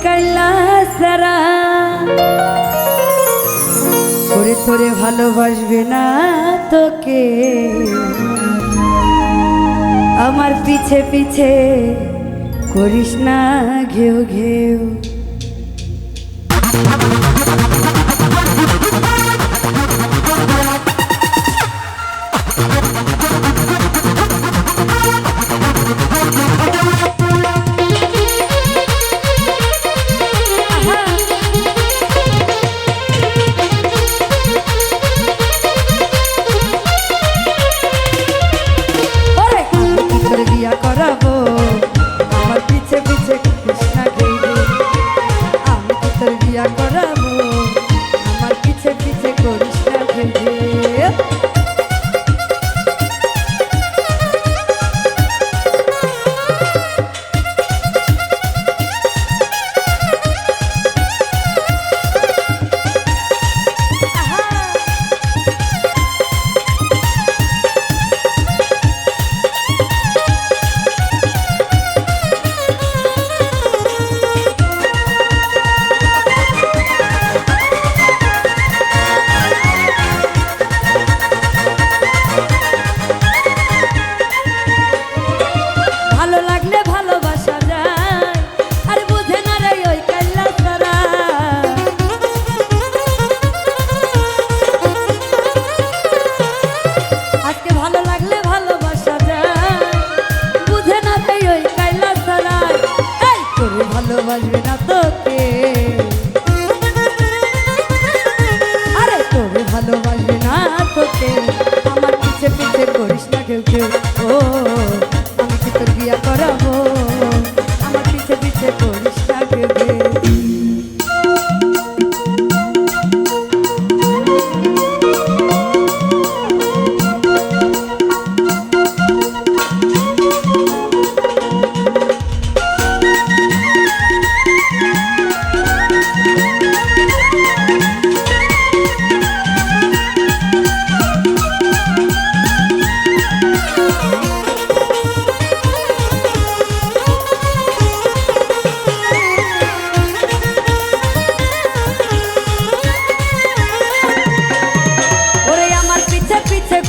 কাইলা সারা ওরে তোরে ভালোবাসবে না তোকে আমার পিছে পিছে করিস না ঘেউ ঘেউ ভালোবাসবে না তোকে আরে তোরে ভালোবাসবে না তোকে আমার পিছে পিছে করিস না কেউ কেউ ও আমি কি তোর বিয়া করাবো আমার পিছে পিছে করিস না কেউ কেউ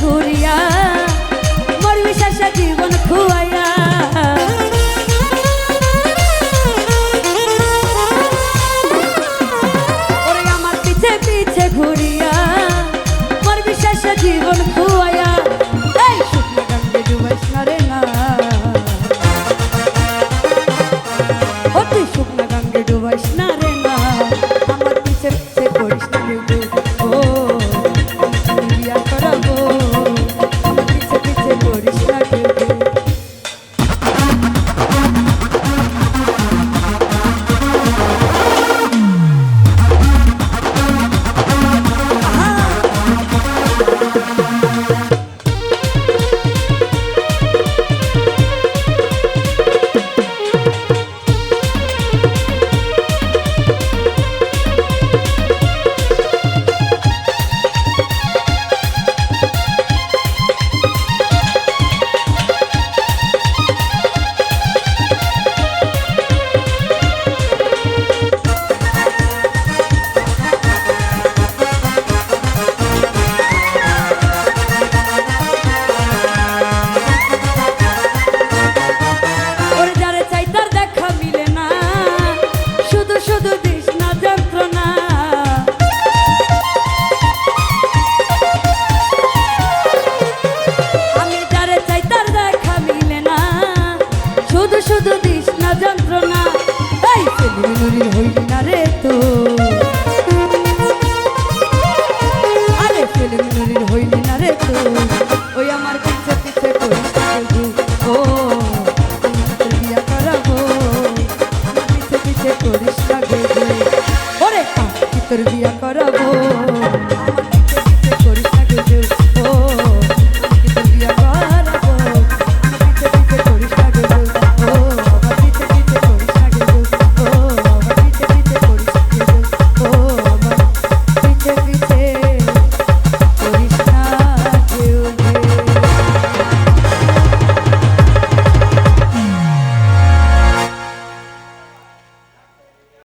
ঘুরিয়া মোর বিশ্বাস জীবন খুয়াইয়া ওরে আমার পিছে পিছে ঘুরিয়া মোর বিশ্বাস জীবন খুয়াইয়া এই শুকনো গঙ্গে ডুবাইস না রে না ও তুই শুকনো গঙ্গে ডুবাইস না রে না আমার পিছে পিছে করিস না ও বিয়া করাবো শুধু দিস না যন্ত্রণা এই নুরির হইলি না রে তো আরে নুরির হইলি না রে তো ওই আমার পিছে পিছে করিস ও বিয়া করাবো পিছে পিছে করিস না ওরে তোর বিয়া করাবো